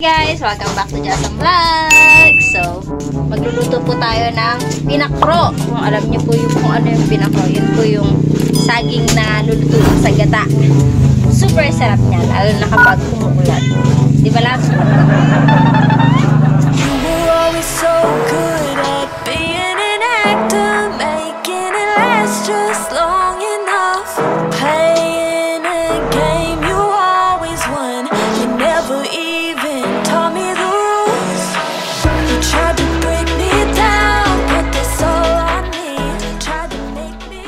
Guys, welcome back to Jasam Vlog. So, magluluto po tayo ng pinakro. Kung alam niyo po kung ano yung pinakro, yun po yung saging na lulutuin sa gata. Super sarap niyan, lalo na kapag umuulan. Di ba lang? You were always so good at being an actor, making it last just long enough. Playing a game you always won. You never even taught me the rules. You tried to break me down, put this all on me. Tried to make me.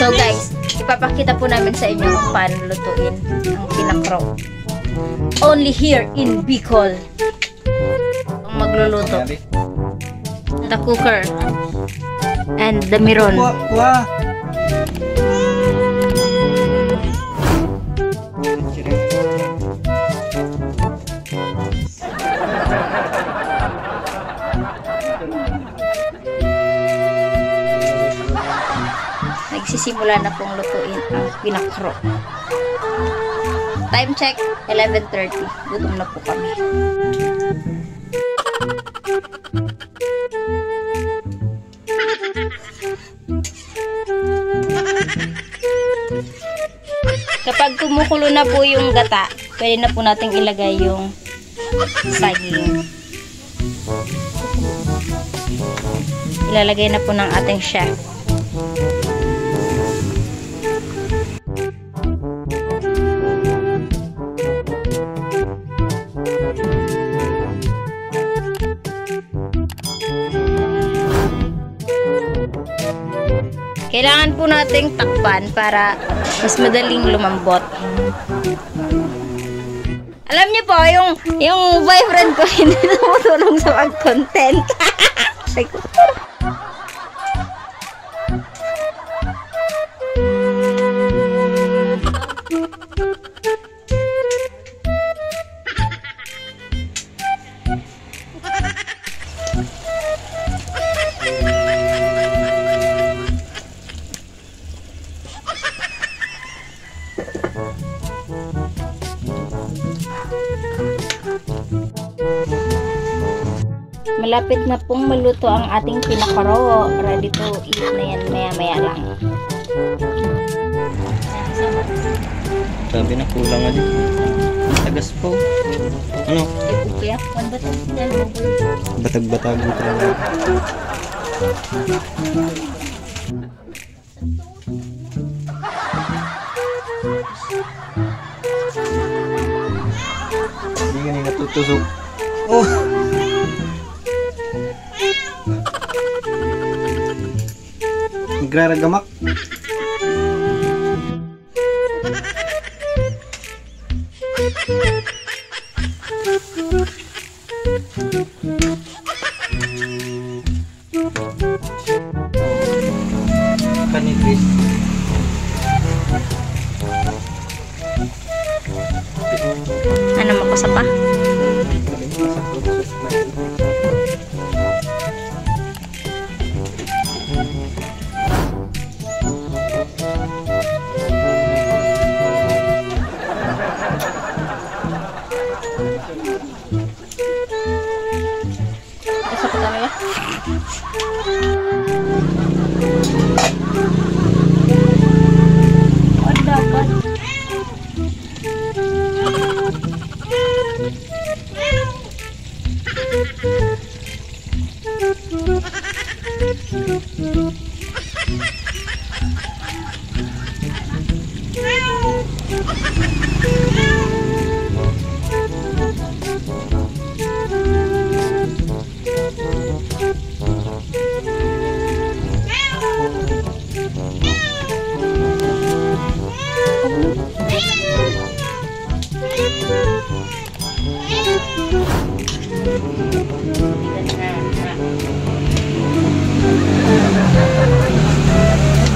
So guys, ipapakita po namin sa inyo kung paano lutuin ang pinakro. Only here in Bicol. Ang magluluto. The cooker. And the miron. Wah. Nagsisimula na pong lutuin ang pinakro. Time check, 11:30. Gutom na po kami. Kapag kumukulo na po yung gata, pwede na po nating ilagay yung saging. Ilalagay na po ng ating chef. Kailangan po nating takpan para mas madaling lumambot. Alam niyo po, yung boyfriend ko hindi tumutulong sa mag-content. Malapit na pong maluto ang ating pinakro. Ready to eat na yan maya-maya lang. Sabi na kulang nga dito. Tagas po. Ano? Batag-batag mo talaga. Hindi ka nila tutusok. Oh! Nagraragamak. Kanipis. Ano makasa pa? Asa pa talaga? O dapat.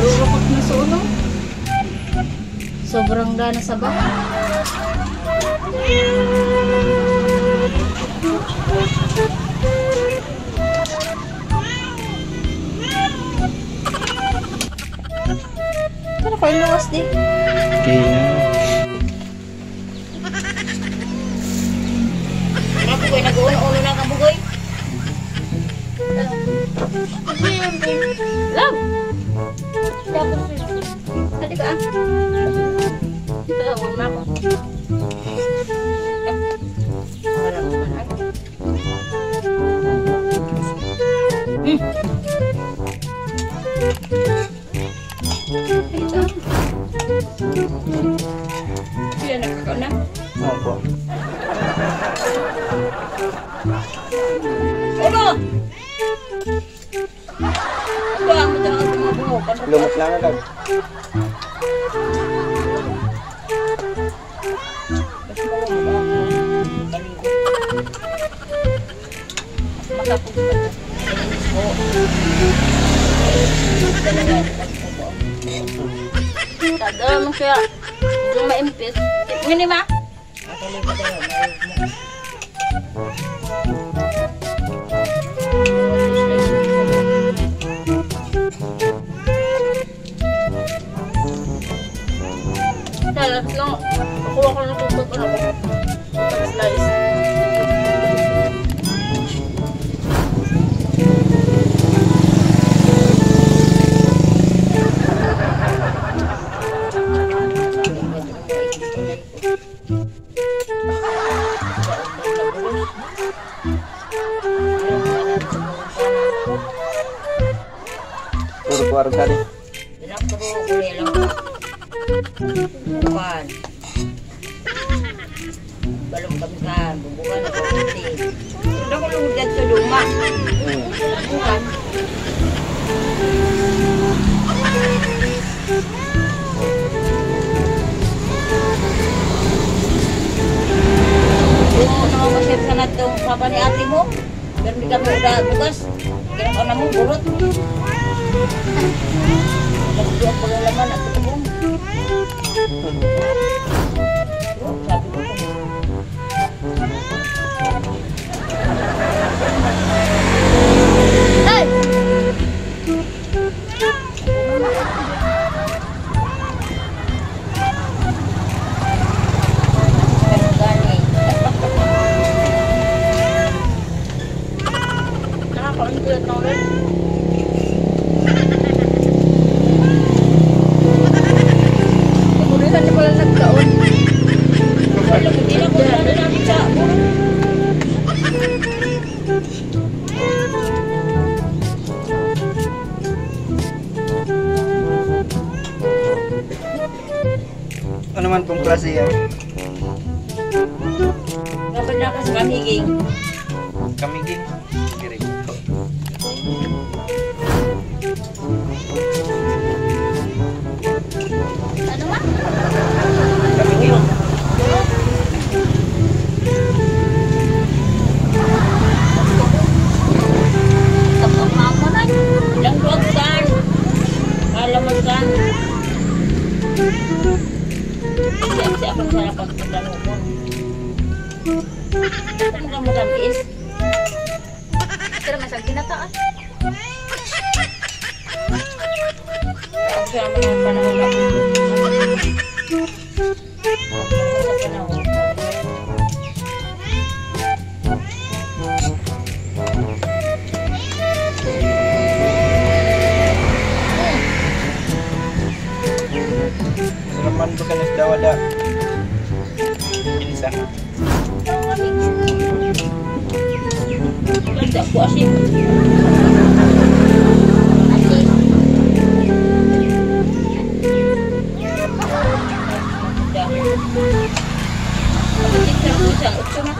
Lurukot na sa ulo. Sobrang gana sa baka. Pero kayo luwas di. Okay na. Kabugoy, nag-uno-uno na kabugoy. Love! Hadi ka ah. Ito, huwag na ako. Wala mo man ako. Ito. Sila nakakaw na. Opo. Uno! Ba, mo dyan ang bumabungo. Lumot lang agad. Tadala mo siya. Yung maimpis. Ngini ma? Dalat lang. Nakuha ko na tutok. Ano ko? Slice. Puro kuwarong tadi. Pinapuro uli lang ba? Bukan. Balong kamikan. Bubukan ako kunti. Sudah ko lumudan sa luma. Bukan. Kung nakamasip ka na itong papa ni ate mo, pero hindi kami udah bukas. Kaya ka na mo, burot. Nagsuwag ko lang naman at tumong. Sabi ko ito. Hey! Nakakaunti na ulit. Nagulihan na pala nagkaon. Wala, hindi na ko na namin sa burot. Ano man pong klase yan? Dapat na kasi kamiging. Kamiging. Direct. Ano ba? Kamiging. Tapos ako na. Ilang duwagsan. Kalamansan. Siya ako sana pagpagdalo ko. Saan ka matamis? Pero masang kinataan. Ako siya naman ang panahon ako. Sa panahon. Naman ba ka nagdawala? Pinisa. Ganda po asin. Asin. Kapatid sa pusang, utso na.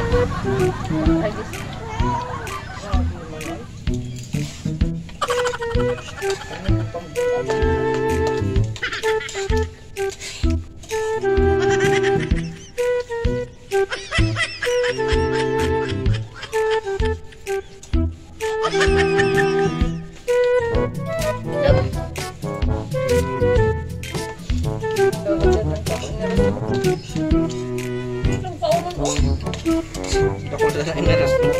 Ako sa inaras ko.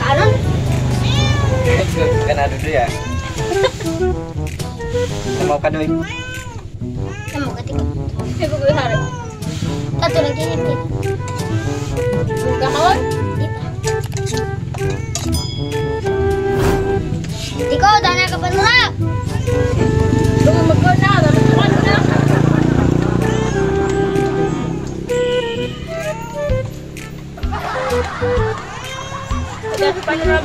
Aron? Ganado doy ah. Mau ka doy. Kamu ketika. Ibu gue harap. Satu lagi ini. Buka kawan. Tiko, dana ke penura. Tunggu megona, tapi tuan na. Udah penura.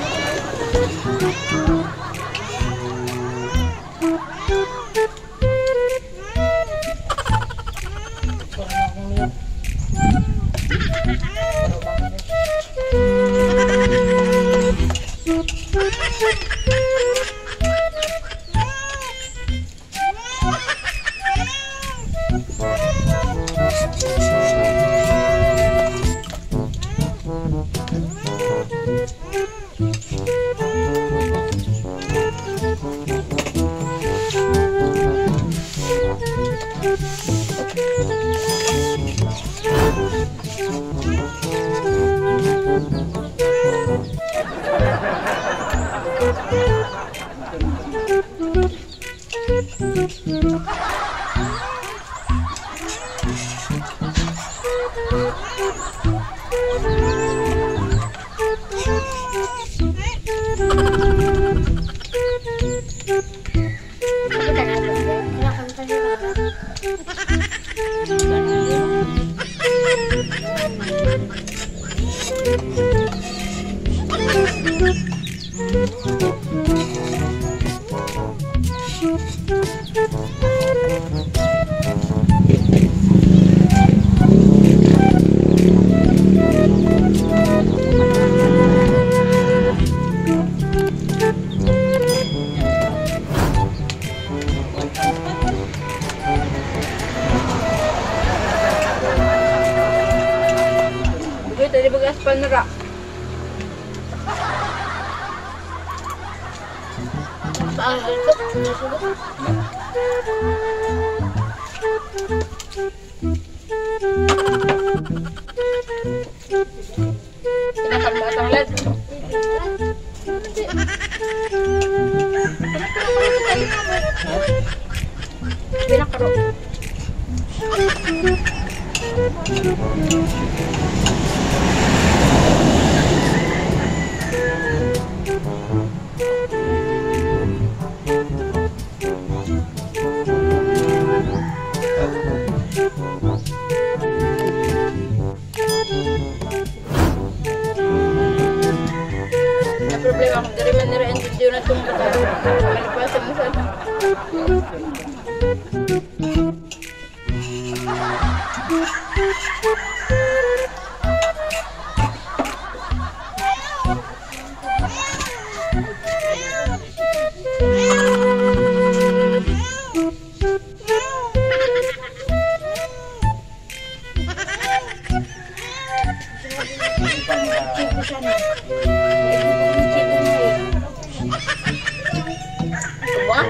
Tadi bekas penerak. Pinakan batang led. Pinakaro. Problema kung dari manera ang video na itong malipasan mo sana. Wah?